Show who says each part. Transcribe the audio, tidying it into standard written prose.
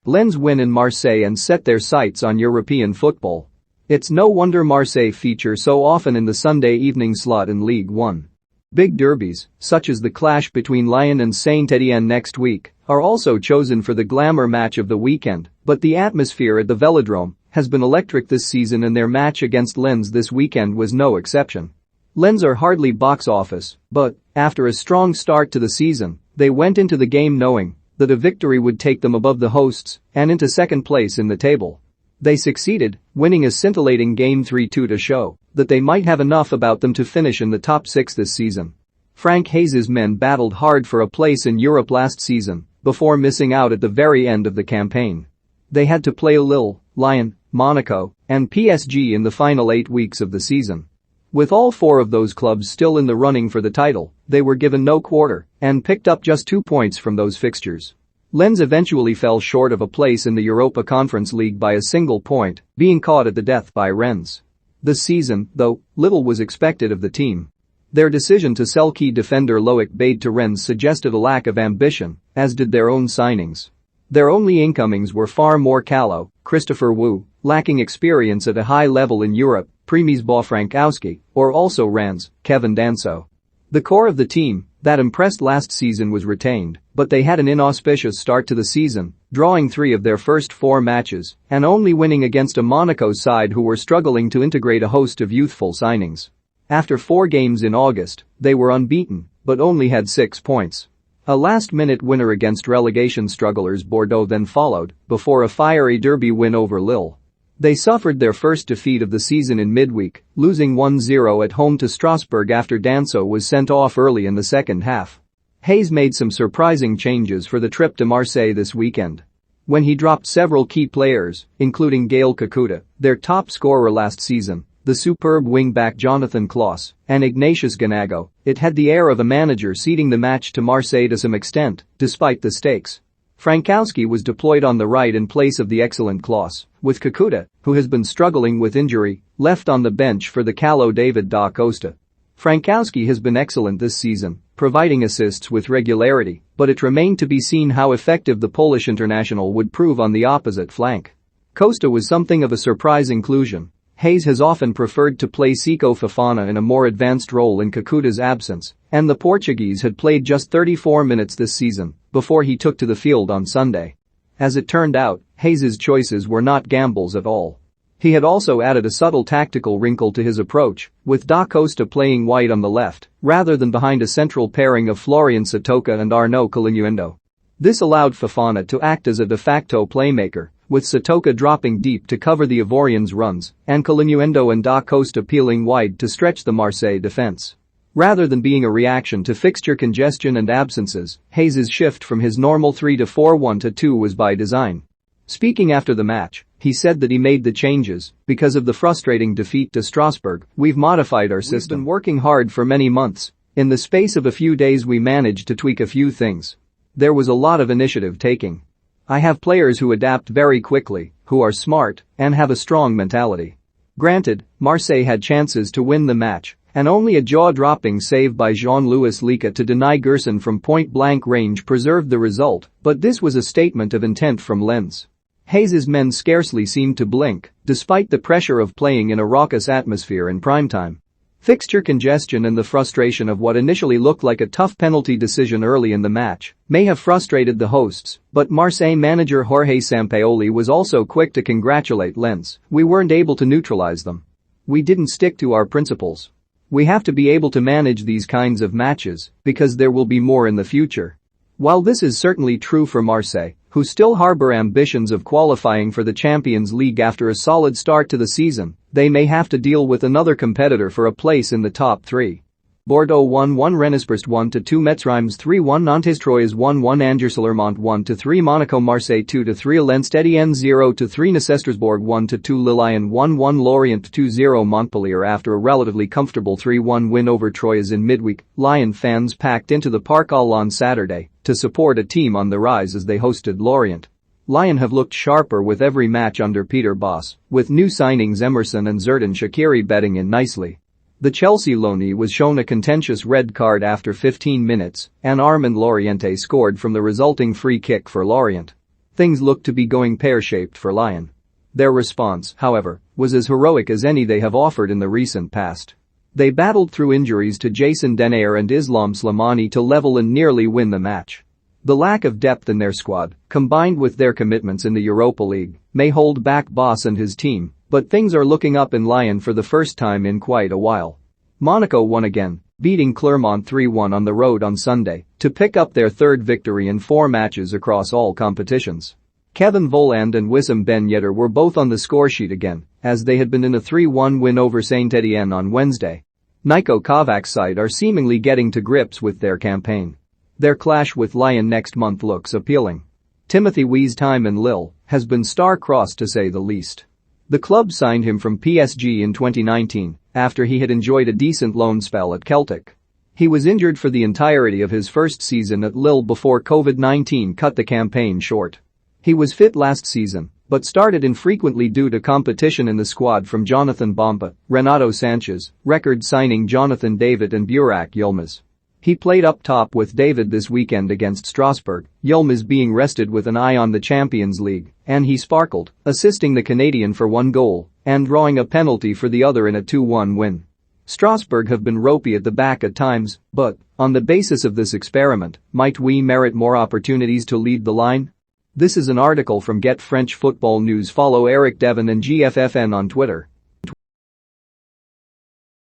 Speaker 1: Lens win in Marseille and set their sights on European football. It's no wonder Marseille feature so often in the Sunday evening slot in Ligue 1. Big derbies, such as the clash between Lyon and Saint-Étienne next week, are also chosen for the glamour match of the weekend, but the atmosphere at the Velodrome has been electric this season and their match against Lens this weekend was no exception. Lens are hardly box office, but, after a strong start to the season, they went into the game knowing that a victory would take them above the hosts and into second place in the table. They succeeded, winning a scintillating game 3-2 to show that they might have enough about them to finish in the top 6 this season. Frank Hayes' men battled hard for a place in Europe last season before missing out at the very end of the campaign. They had to play Lille, Lyon, Monaco, and PSG in the final 8 weeks of the season. With all 4 of those clubs still in the running for the title, they were given no quarter and picked up just 2 points from those fixtures. Lens eventually fell short of a place in the Europa Conference League by a single point, being caught at the death by Rennes. This season, though, little was expected of the team. Their decision to sell key defender Loic Bade to Rennes suggested a lack of ambition, as did their own signings. Their only incomings were far more callow, Christopher Wu, lacking experience at a high level in Europe, Przemysław Frankowski, or also Rennes, Kevin Danso. The core of the team that impressed last season was retained, but they had an inauspicious start to the season, drawing 3 of their first 4 matches and only winning against a Monaco side who were struggling to integrate a host of youthful signings. After 4 games in August, they were unbeaten but only had 6 points. A last-minute winner against relegation strugglers Bordeaux then followed before a fiery derby win over Lille. They suffered their first defeat of the season in midweek, losing 1-0 at home to Strasbourg after Danso was sent off early in the second half. Hayes made some surprising changes for the trip to Marseille this weekend. When he dropped several key players, including Gaël Kakuta, their top scorer last season, the superb wing-back Jonathan Clauss, and Ignatius Ganago, it had the air of a manager ceding the match to Marseille to some extent, despite the stakes. Frankowski was deployed on the right in place of the excellent Clauss, with Kakuta, who has been struggling with injury, left on the bench for the callow David da Costa. Frankowski has been excellent this season, providing assists with regularity, but it remained to be seen how effective the Polish international would prove on the opposite flank. Costa was something of a surprise inclusion. Hayes has often preferred to play Seko Fofana in a more advanced role in Kakuta's absence, and the Portuguese had played just 34 minutes this season before he took to the field on Sunday. As it turned out, Hayes' choices were not gambles at all. He had also added a subtle tactical wrinkle to his approach, with Da Costa playing wide on the left rather than behind a central pairing of Florian Satoka and Arnaud Colinuendo. This allowed Fofana to act as a de facto playmaker, with Satoka dropping deep to cover the Ivorians' runs and Colinuendo and Da Costa peeling wide to stretch the Marseille defense. Rather than being a reaction to fixture congestion and absences, Hayes' shift from his normal 3-4-1-2 was by design. Speaking after the match, he said that he made the changes because of the frustrating defeat to Strasbourg. "We've modified our system. We've been working hard for many months. In the space of a few days we managed to tweak a few things. There was a lot of initiative taking. I have players who adapt very quickly, who are smart, and have a strong mentality." Granted, Marseille had chances to win the match, and only a jaw-dropping save by Jean-Louis Lica to deny Gerson from point-blank range preserved the result, but this was a statement of intent from Lens. Hayes' men scarcely seemed to blink, despite the pressure of playing in a raucous atmosphere in primetime. Fixture congestion and the frustration of what initially looked like a tough penalty decision early in the match may have frustrated the hosts, but Marseille manager Jorge Sampaoli was also quick to congratulate Lens. "We weren't able to neutralize them. We didn't stick to our principles. We have to be able to manage these kinds of matches because there will be more in the future." While this is certainly true for Marseille, who still harbor ambitions of qualifying for the Champions League after a solid start to the season, they may have to deal with another competitor for a place in the top 3. Bordeaux 1-1, Rennes Brest 1-2, Metz Reims 3-1, Nantes Troyes 1-1, Angers Clermont 1-3, Monaco Marseille 2-3, Lens Etienne 0-3, Nice Strasbourg 1-2, Lille 1-1, Lorient 2-0, Montpellier after a relatively comfortable 3-1 win over Troyes in midweek. Lyon fans packed into the Parc aux on Saturday to support a team on the rise as they hosted Lorient. Lyon have looked sharper with every match under Peter Bosz, with new signings Emerson and Xherdan Shaqiri bedding in nicely. The Chelsea loanee was shown a contentious red card after 15 minutes, and Armand Laurienté scored from the resulting free kick for Lorient. Things looked to be going pear-shaped for Lyon. Their response, however, was as heroic as any they have offered in the recent past. They battled through injuries to Jason Denayer and Islam Slimani to level and nearly win the match. The lack of depth in their squad, combined with their commitments in the Europa League, may hold back Boss and his team, but things are looking up in Lyon for the first time in quite a while. Monaco won again, beating Clermont 3-1 on the road on Sunday to pick up their third victory in 4 matches across all competitions. Kevin Volland and Wissam Ben Yedder were both on the scoresheet again, as they had been in a 3-1 win over Saint-Étienne on Wednesday. Niko Kovac's side are seemingly getting to grips with their campaign. Their clash with Lyon next month looks appealing. Timothy Weah's time in Lille has been star-crossed to say the least. The club signed him from PSG in 2019 after he had enjoyed a decent loan spell at Celtic. He was injured for the entirety of his first season at Lille before COVID-19 cut the campaign short. He was fit last season, but started infrequently due to competition in the squad from Jonathan Bomba, Renato Sanchez, record signing Jonathan David and Burak Yilmaz. He played up top with David this weekend against Strasbourg, Yilmaz being rested with an eye on the Champions League, and he sparkled, assisting the Canadian for 1 goal and drawing a penalty for the other in a 2-1 win. Strasbourg have been ropey at the back at times, but, on the basis of this experiment, might we merit more opportunities to lead the line? This is an article from Get French Football News. Follow Eric Devon and GFFN on Twitter.